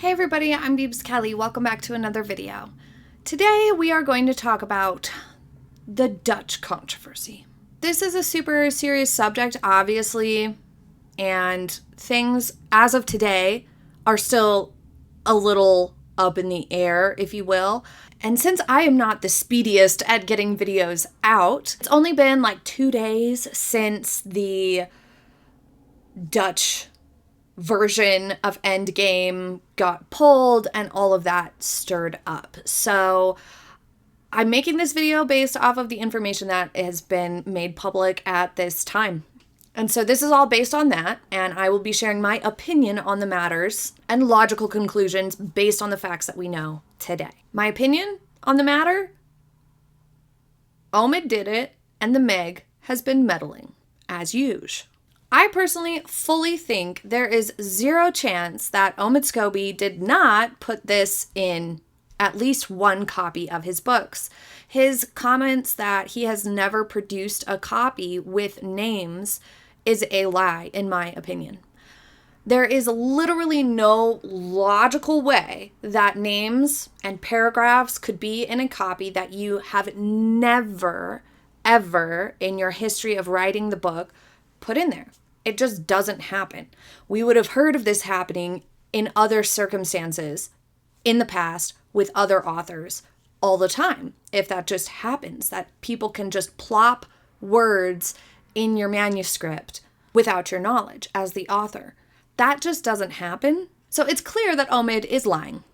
Hey everybody, I'm Beebs Kelley. Welcome back to another video. Today we are going to talk about the Dutch controversy. This is a super serious subject, obviously, and things as of today are still a little up in the air, if you will. And since I am not the speediest at getting videos out, it's only been like 2 days since the Dutch version of Endgame got pulled and all of that stirred up. So I'm making this video based off of the information that has been made public at this time. And so this is all based on that, and I will be sharing my opinion on the matters and logical conclusions based on the facts that we know today. My opinion on the matter? Omid did it, and the Meg has been meddling, as usual. I personally fully think there is zero chance that Omid'S did not put this in at least one copy of his books. His comments that he has never produced a copy with names is a lie, in my opinion. There is literally no logical way that names and paragraphs could be in a copy that you have never, ever in your history of writing the book put in there. It just doesn't happen. We would have heard of this happening in other circumstances in the past with other authors all the time. If that just happens, that people can just plop words in your manuscript without your knowledge as the author. That just doesn't happen. So it's clear that Omid is lying.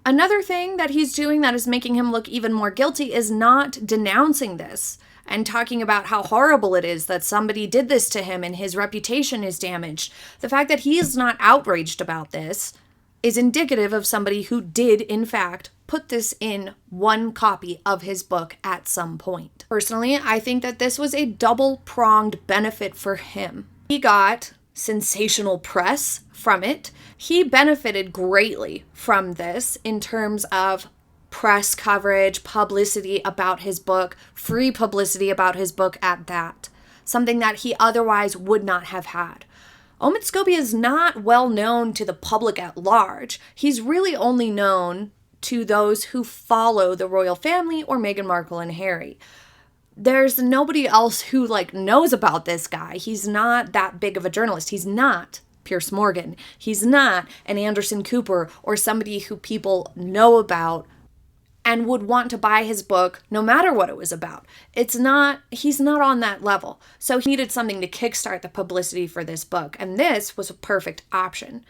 Another thing that he's doing that is making him look even more guilty is not denouncing this and talking about how horrible it is that somebody did this to him and his reputation is damaged. The fact that he is not outraged about this is indicative of somebody who did, in fact, put this in one copy of his book at some point. Personally, I think that this was a double-pronged benefit for him. He got sensational press from it. He benefited greatly from this in terms of press coverage, publicity about his book, free publicity about his book at that, something that he otherwise would not have had. Omid'S is not well known to the public at large. He's really only known to those who follow the royal family or Meghan Markle and Harry. There's nobody else who knows about this guy. He's not that big of a journalist. He's not Piers Morgan. He's not an Anderson Cooper or somebody who people know about and would want to buy his book no matter what it was about. He's not on that level. So he needed something to kickstart the publicity for this book, and this was a perfect option.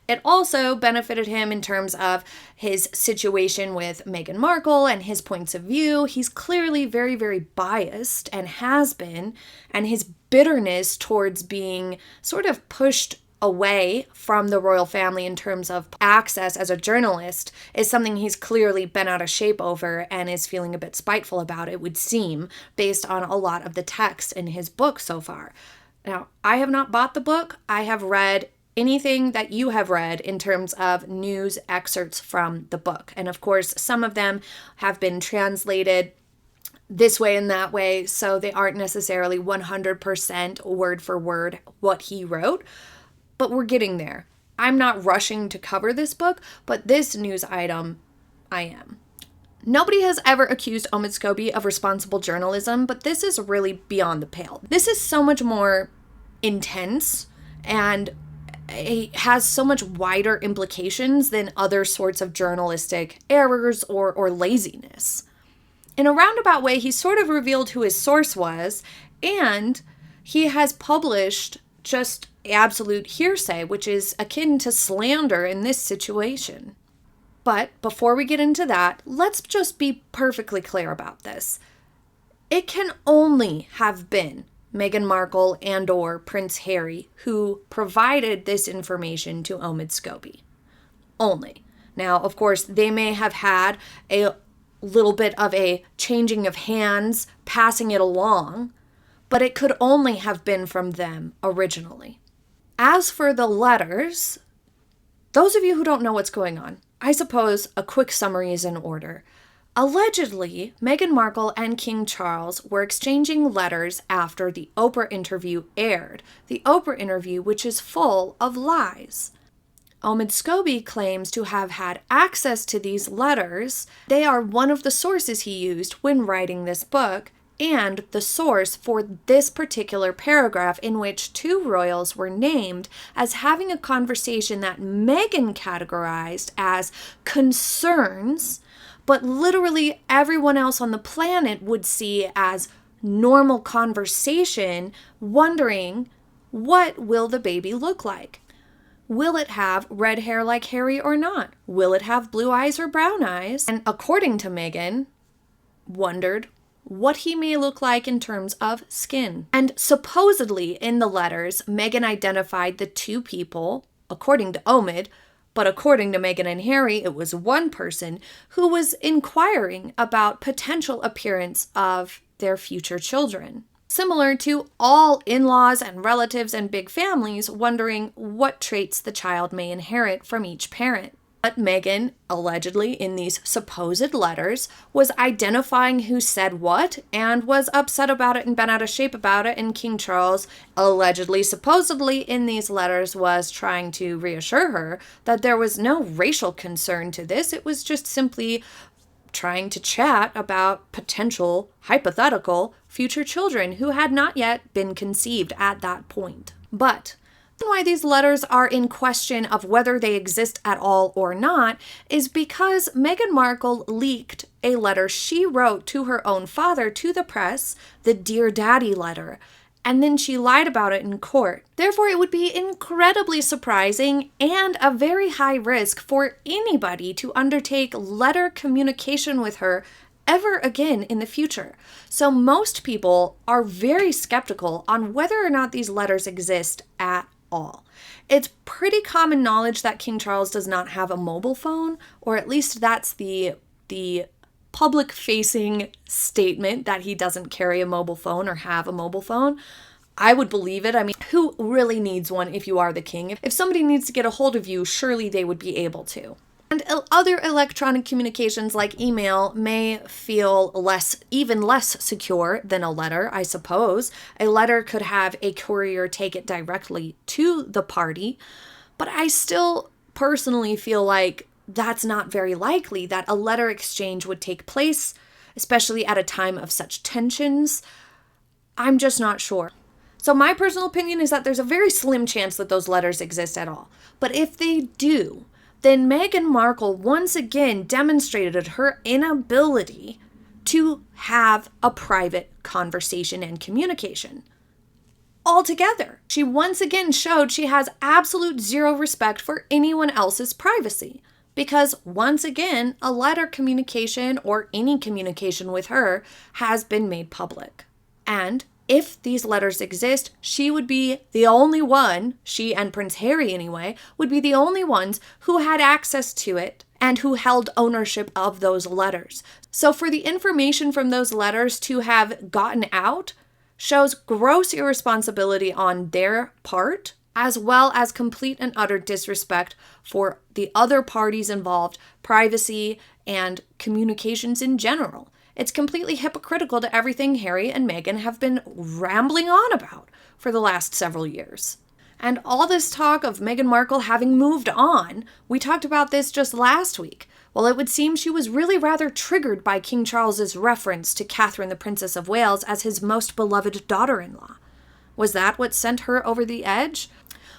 It also benefited him in terms of his situation with Meghan Markle and his points of view. He's clearly very, very biased and has been, and his bitterness towards being sort of pushed away from the royal family in terms of access as a journalist is something he's clearly been out of shape over and is feeling a bit spiteful about, it would seem, based on a lot of the text in his book so far. Now, I have not bought the book. I have read anything that you have read in terms of news excerpts from the book. And of course, some of them have been translated this way and that way, so they aren't necessarily 100% word for word what he wrote. But we're getting there. I'm not rushing to cover this book, but this news item, I am. Nobody has ever accused Omid'S of responsible journalism, but this is really beyond the pale. This is so much more intense and it has so much wider implications than other sorts of journalistic errors or laziness. In a roundabout way, he sort of revealed who his source was, and he has published just absolute hearsay, which is akin to slander in this situation. But before we get into that, let's just be perfectly clear about this. It can only have been Meghan Markle and or Prince Harry who provided this information to Omid'S. Only. Now, of course, they may have had a little bit of a changing of hands, passing it along, but it could only have been from them originally. As for the letters, those of you who don't know what's going on, I suppose a quick summary is in order. Allegedly, Meghan Markle and King Charles were exchanging letters after the Oprah interview aired. The Oprah interview, which is full of lies. Omid'S claims to have had access to these letters. They are one of the sources he used when writing this book, and the source for this particular paragraph in which two royals were named as having a conversation that Meghan categorized as concerns, but literally everyone else on the planet would see as normal conversation, wondering, what will the baby look like? Will it have red hair like Harry or not? Will it have blue eyes or brown eyes? And according to Meghan, wondered what he may look like in terms of skin. And supposedly in the letters, Meghan identified the two people, according to Omid, but according to Meghan and Harry, it was one person who was inquiring about potential appearance of their future children. Similar to all in-laws and relatives and big families wondering what traits the child may inherit from each parent. But Meghan, allegedly in these supposed letters, was identifying who said what and was upset about it and bent out of shape about it, and King Charles, allegedly, supposedly in these letters, was trying to reassure her that there was no racial concern to this. It was just simply trying to chat about potential, hypothetical, future children who had not yet been conceived at that point. But why these letters are in question of whether they exist at all or not is because Meghan Markle leaked a letter she wrote to her own father to the press, the Dear Daddy letter, and then she lied about it in court. Therefore, it would be incredibly surprising and a very high risk for anybody to undertake letter communication with her ever again in the future. So most people are very skeptical on whether or not these letters exist at all. It's pretty common knowledge that King Charles does not have a mobile phone, or at least that's the public-facing statement, that he doesn't carry a mobile phone or have a mobile phone. I would believe it. I mean, who really needs one if you are the king? If somebody needs to get a hold of you, surely they would be able to. And other electronic communications like email may feel even less secure than a letter, I suppose. A letter could have a courier take it directly to the party, but I still personally feel like that's not very likely that a letter exchange would take place, especially at a time of such tensions. I'm just not sure. So my personal opinion is that there's a very slim chance that those letters exist at all. But if they do, then Meghan Markle once again demonstrated her inability to have a private conversation and communication altogether. She once again showed she has absolute zero respect for anyone else's privacy, because once again, a letter communication or any communication with her has been made public. And if these letters exist, she would be the only one, she and Prince Harry anyway, would be the only ones who had access to it and who held ownership of those letters. So for the information from those letters to have gotten out shows gross irresponsibility on their part, as well as complete and utter disrespect for the other parties involved, privacy, and communications in general. It's completely hypocritical to everything Harry and Meghan have been rambling on about for the last several years. And all this talk of Meghan Markle having moved on, we talked about this just last week. Well, it would seem she was really rather triggered by King Charles's reference to Catherine, the Princess of Wales, as his most beloved daughter-in-law. Was that what sent her over the edge?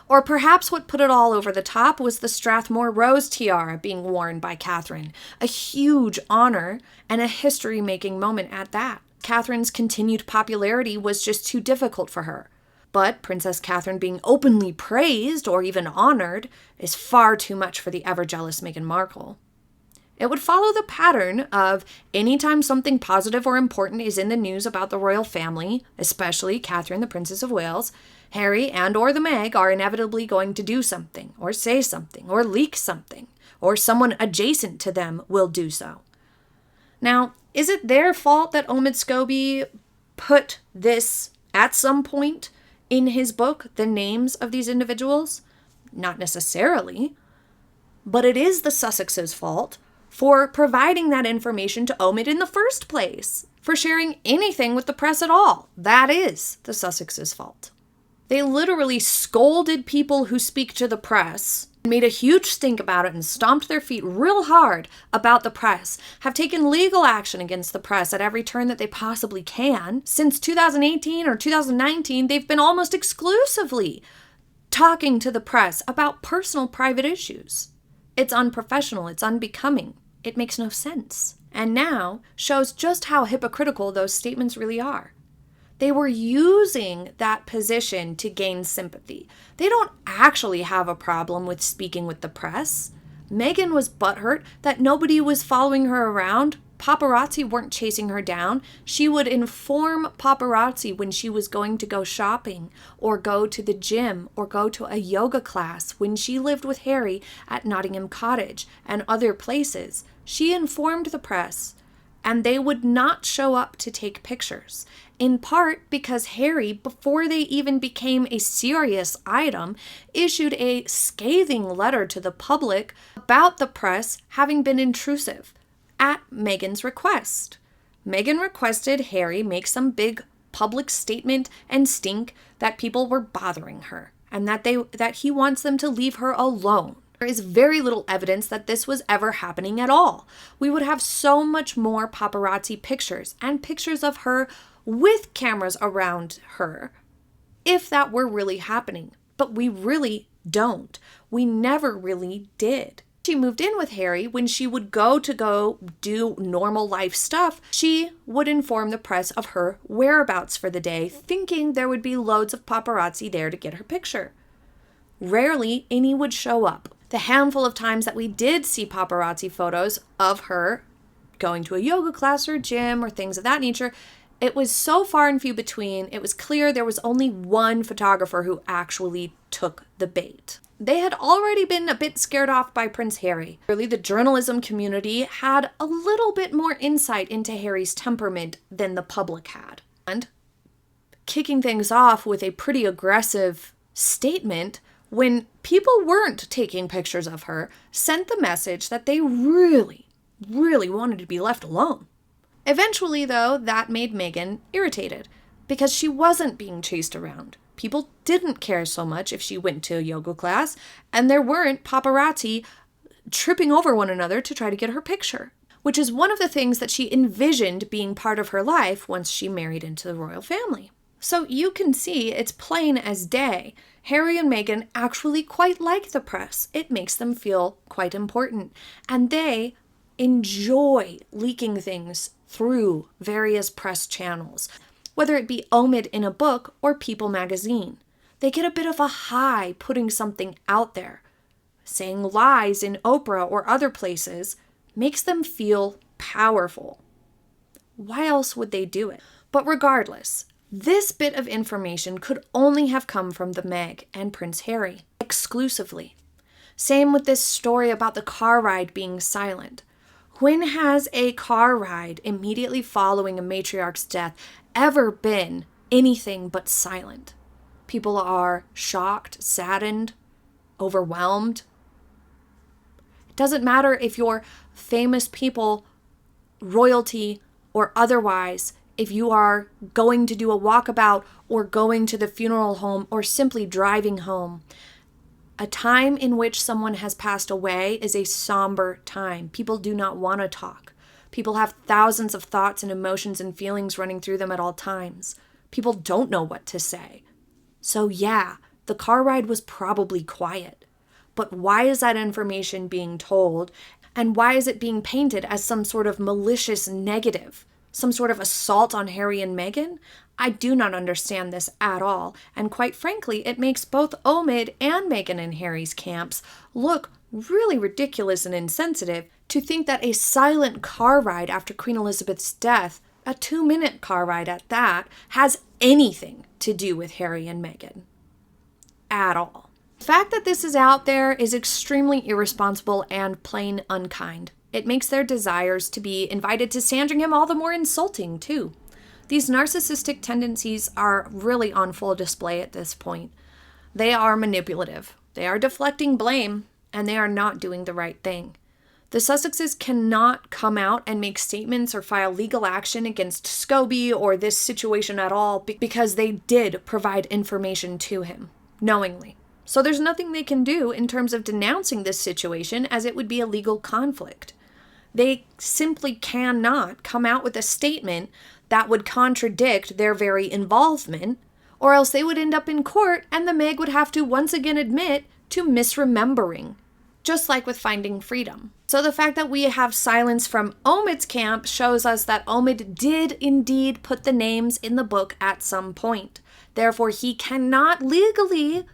Or perhaps what put it all over the top was the Strathmore Rose tiara being worn by Catherine, a huge honor and a history-making moment at that. Catherine's continued popularity was just too difficult for her. But Princess Catherine being openly praised or even honored is far too much for the ever-jealous Meghan Markle. It would follow the pattern of anytime something positive or important is in the news about the royal family, especially Catherine, the Princess of Wales, Harry and or the Meg are inevitably going to do something, or say something, or leak something, or someone adjacent to them will do so. Now, is it their fault that Omid'S put this at some point in his book, the names of these individuals? Not necessarily, but it is the Sussexes' fault for providing that information to Omid in the first place, for sharing anything with the press at all. That is the Sussexes' fault. They literally scolded people who speak to the press, made a huge stink about it and stomped their feet real hard about the press, have taken legal action against the press at every turn that they possibly can. Since 2018 or 2019, they've been almost exclusively talking to the press about personal private issues. It's unprofessional, it's unbecoming, it makes no sense. And now shows just how hypocritical those statements really are. They were using that position to gain sympathy. They don't actually have a problem with speaking with the press. Meghan was butthurt that nobody was following her around. Paparazzi weren't chasing her down. She would inform paparazzi when she was going to go shopping or go to the gym or go to a yoga class when she lived with Harry at Nottingham Cottage and other places. She informed the press, and they would not show up to take pictures, in part because Harry, before they even became a serious item, issued a scathing letter to the public about the press having been intrusive at Meghan's request. Meghan requested Harry make some big public statement and stink that people were bothering her and that he wants them to leave her alone. There is very little evidence that this was ever happening at all. We would have so much more paparazzi pictures and pictures of her with cameras around her if that were really happening. But we really don't. We never really did. She moved in with Harry. When she would go do normal life stuff, she would inform the press of her whereabouts for the day, thinking there would be loads of paparazzi there to get her picture. Rarely any would show up. The handful of times that we did see paparazzi photos of her going to a yoga class or gym or things of that nature, it was so far and few between. It was clear there was only one photographer who actually took the bait. They had already been a bit scared off by Prince Harry. Really, the journalism community had a little bit more insight into Harry's temperament than the public had. And kicking things off with a pretty aggressive statement when people weren't taking pictures of her sent the message that they really wanted to be left alone. Eventually, though, that made Meghan irritated because she wasn't being chased around. People didn't care so much if she went to a yoga class, and there weren't paparazzi tripping over one another to try to get her picture, which is one of the things that she envisioned being part of her life once she married into the royal family. So you can see it's plain as day. Harry and Meghan actually quite like the press. It makes them feel quite important, and they enjoy leaking things through various press channels, whether it be Omid in a book or People magazine. They get a bit of a high putting something out there. Saying lies in Oprah or other places makes them feel powerful. Why else would they do it? But regardless, this bit of information could only have come from the Meg and Prince Harry, exclusively. Same with this story about the car ride being silent. When has a car ride immediately following a matriarch's death ever been anything but silent? People are shocked, saddened, overwhelmed. It doesn't matter if you're famous people, royalty, or otherwise, if you are going to do a walkabout or going to the funeral home or simply driving home. A time in which someone has passed away is a somber time. People do not want to talk. People have thousands of thoughts and emotions and feelings running through them at all times. People don't know what to say. So yeah, the car ride was probably quiet. But why is that information being told? And why is it being painted as some sort of malicious negative? Some sort of assault on Harry and Meghan? I do not understand this at all, and quite frankly, it makes both Omid and Meghan and Harry's camps look really ridiculous and insensitive to think that a silent car ride after Queen Elizabeth's death, a 2-minute car ride at that, has anything to do with Harry and Meghan. At all. The fact that this is out there is extremely irresponsible and plain unkind. It makes their desires to be invited to Sandringham all the more insulting, too. These narcissistic tendencies are really on full display at this point. They are manipulative. They are deflecting blame, and they are not doing the right thing. The Sussexes cannot come out and make statements or file legal action against Scobie or this situation at all because they did provide information to him, knowingly. So there's nothing they can do in terms of denouncing this situation, as it would be a legal conflict. They simply cannot come out with a statement that would contradict their very involvement, or else they would end up in court and the Meg would have to once again admit to misremembering, just like with Finding Freedom. So the fact that we have silence from Omid's camp shows us that Omid did indeed put the names in the book at some point. Therefore, he cannot legally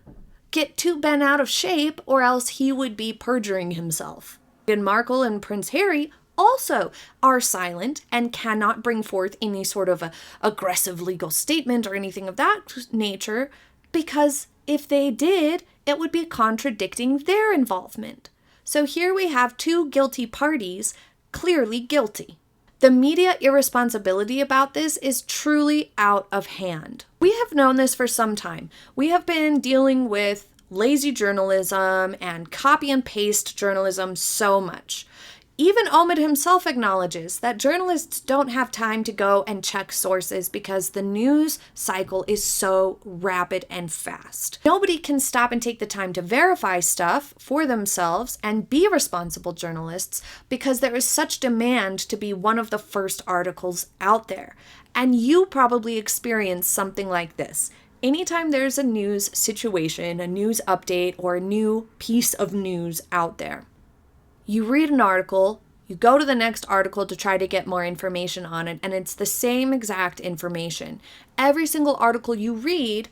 get too bent out of shape, or else he would be perjuring himself. Meghan Markle and Prince Harry also are silent and cannot bring forth any sort of aggressive legal statement or anything of that nature, because if they did, it would be contradicting their involvement. So here we have two guilty parties, clearly guilty. The media irresponsibility about this is truly out of hand. We have known this for some time. We have been dealing with lazy journalism and copy and paste journalism so much. Even Omid himself acknowledges that journalists don't have time to go and check sources because the news cycle is so rapid and fast. Nobody can stop and take the time to verify stuff for themselves and be responsible journalists because there is such demand to be one of the first articles out there. And you probably experience something like this. Anytime there's a news situation, a news update, or a new piece of news out there, you read an article, you go to the next article to try to get more information on it, and it's the same exact information. Every single article you read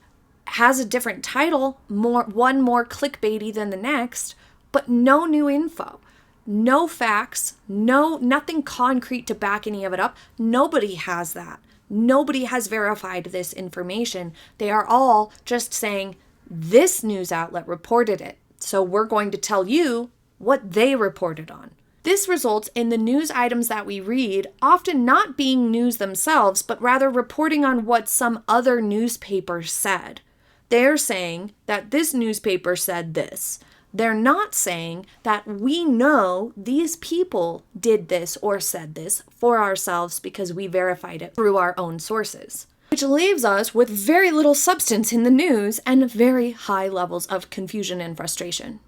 has a different title, one more clickbaity than the next, but no new info, no facts, nothing concrete to back any of it up. Nobody has that. Nobody has verified this information. They are all just saying, this news outlet reported it, so we're going to tell you what they reported on. This results in the news items that we read often not being news themselves, but rather reporting on what some other newspaper said. They're saying that this newspaper said this. They're not saying that we know these people did this or said this for ourselves because we verified it through our own sources, which leaves us with very little substance in the news and very high levels of confusion and frustration.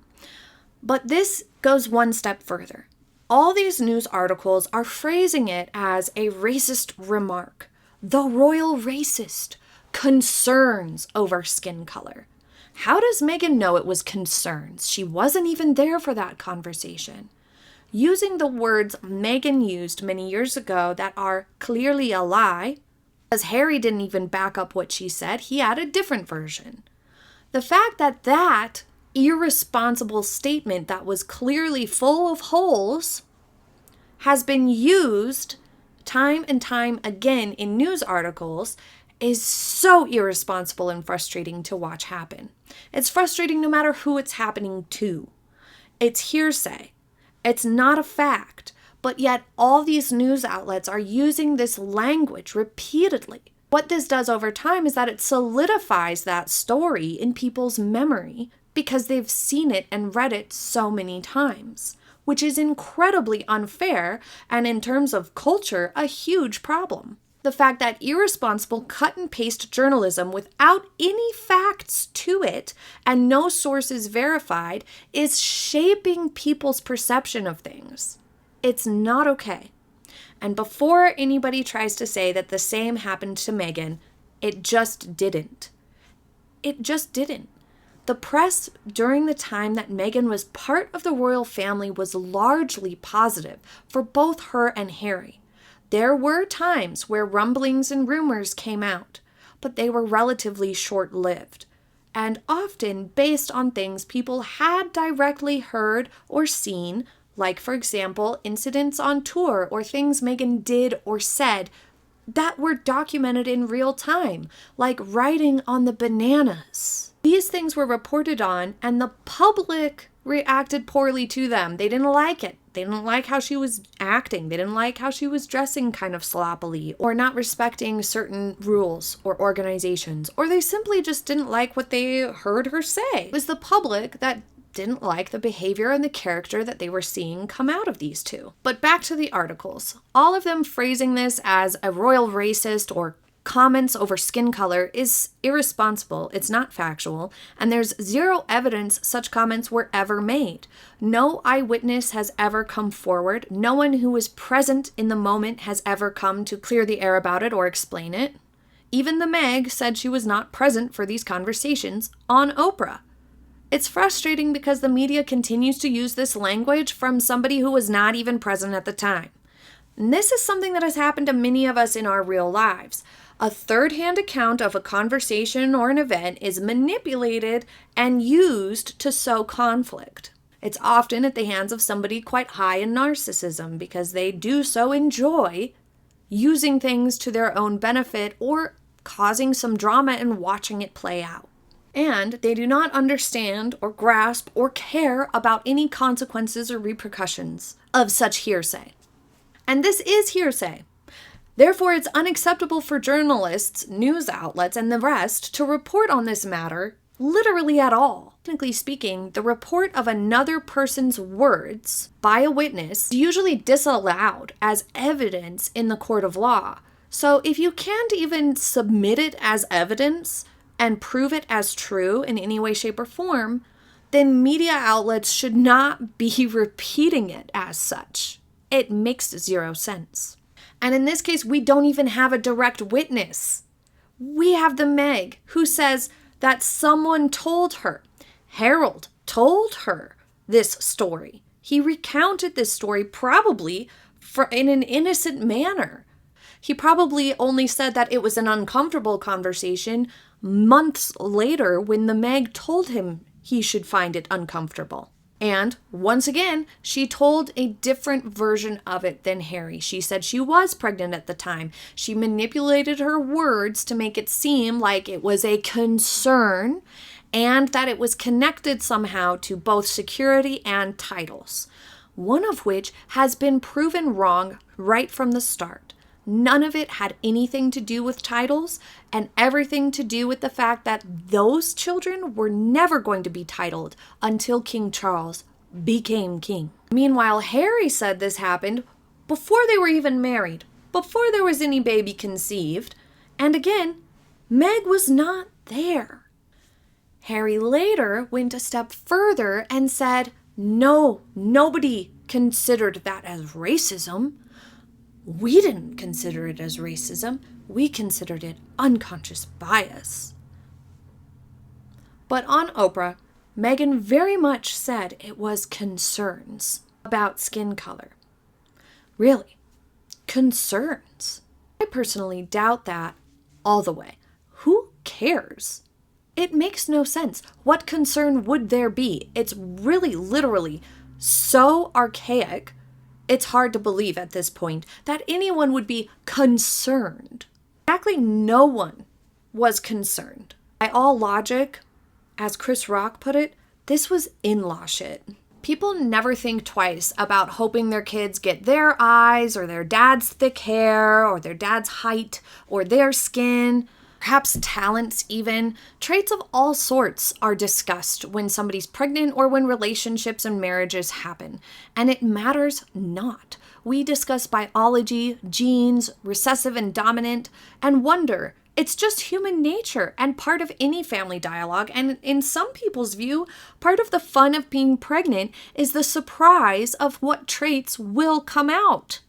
But this goes one step further. All these news articles are phrasing it as a racist remark. The royal racist. Concerns over skin color. How does Meghan know it was concerns? She wasn't even there for that conversation. Using the words Meghan used many years ago that are clearly a lie, because Harry didn't even back up what she said, he had a different version. The fact that irresponsible statement that was clearly full of holes has been used time and time again in news articles is so irresponsible and frustrating to watch happen. It's frustrating no matter who it's happening to. It's hearsay. It's not a fact, but yet all these news outlets are using this language repeatedly. What this does over time is that it solidifies that story in people's memory because they've seen it and read it so many times, which is incredibly unfair and in terms of culture, a huge problem. The fact that irresponsible cut and paste journalism without any facts to it and no sources verified is shaping people's perception of things. It's not okay. And before anybody tries to say that the same happened to Meghan, it just didn't. It just didn't. The press during the time that Meghan was part of the royal family was largely positive for both her and Harry. There were times where rumblings and rumors came out, but they were relatively short-lived, and often based on things people had directly heard or seen, like, for example, incidents on tour or things Meghan did or said that were documented in real time, like riding on the bananas. These things were reported on, and the public reacted poorly to them. They didn't like it. They didn't like how she was acting. They didn't like how she was dressing kind of sloppily or not respecting certain rules or organizations, or they simply just didn't like what they heard her say. It was the public that didn't like the behavior and the character that they were seeing come out of these two. But back to the articles. All of them phrasing this as a royal racist or comments over skin color is irresponsible. It's not factual, and there's zero evidence such comments were ever made. No eyewitness has ever come forward. No one who was present in the moment has ever come to clear the air about it or explain it. Even the Meg said she was not present for these conversations on Oprah. It's frustrating because the media continues to use this language from somebody who was not even present at the time. And this is something that has happened to many of us in our real lives. A third-hand account of a conversation or an event is manipulated and used to sow conflict. It's often at the hands of somebody quite high in narcissism because they do so enjoy using things to their own benefit or causing some drama and watching it play out. And they do not understand or grasp or care about any consequences or repercussions of such hearsay. And this is hearsay. Therefore, it's unacceptable for journalists, news outlets, and the rest to report on this matter literally at all. Technically speaking, the report of another person's words by a witness is usually disallowed as evidence in the court of law. So if you can't even submit it as evidence and prove it as true in any way, shape, or form, then media outlets should not be repeating it as such. It makes zero sense. And in this case, we don't even have a direct witness. We have the Meg, who says that someone told her. Harold told her this story. He recounted this story probably in an innocent manner. He probably only said that it was an uncomfortable conversation months later when the Meg told him he should find it uncomfortable. And once again, she told a different version of it than Harry. She said she was pregnant at the time. She manipulated her words to make it seem like it was a concern and that it was connected somehow to both security and titles, one of which has been proven wrong right from the start. None of it had anything to do with titles and everything to do with the fact that those children were never going to be titled until King Charles became king. Meanwhile, Harry said this happened before they were even married, before there was any baby conceived. And again, Meg was not there. Harry later went a step further and said, no, nobody considered that as racism. We didn't consider it as racism. We considered it unconscious bias. But on Oprah, Meghan very much said it was concerns about skin color. Really? Concerns? I personally doubt that all the way. Who cares? It makes no sense. What concern would there be? It's really literally so archaic. It's hard to believe at this point that anyone would be concerned. Exactly no one was concerned. By all logic, as Chris Rock put it, this was in-law shit. People never think twice about hoping their kids get their eyes or their dad's thick hair or their dad's height or their skin, perhaps talents even. Traits of all sorts are discussed when somebody's pregnant or when relationships and marriages happen. And it matters not. We discuss biology, genes, recessive and dominant, and wonder. It's just human nature and part of any family dialogue. And in some people's view, part of the fun of being pregnant is the surprise of what traits will come out.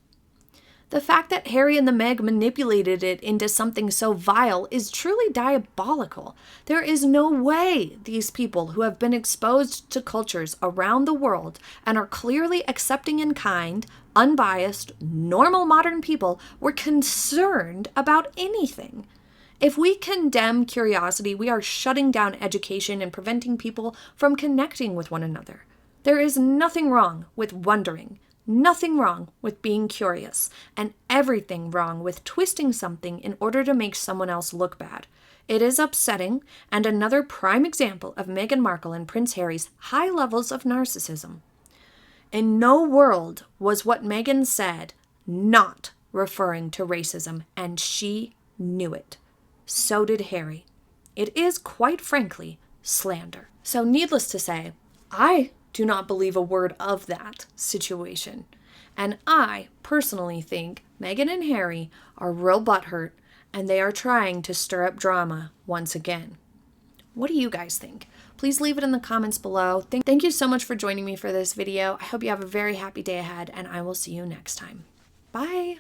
The fact that Harry and the Meg manipulated it into something so vile is truly diabolical. There is no way these people who have been exposed to cultures around the world and are clearly accepting and kind, unbiased, normal modern people were concerned about anything. If we condemn curiosity, we are shutting down education and preventing people from connecting with one another. There is nothing wrong with wondering. Nothing wrong with being curious, and everything wrong with twisting something in order to make someone else look bad. It is upsetting, and another prime example of Meghan Markle and Prince Harry's high levels of narcissism. In no world was what Meghan said not referring to racism, and she knew it. So did Harry. It is, quite frankly, slander. So needless to say, I do not believe a word of that situation. And I personally think Meghan and Harry are real butthurt and they are trying to stir up drama once again. What do you guys think? Please leave it in the comments below. Thank you so much for joining me for this video. I hope you have a very happy day ahead, and I will see you next time. Bye!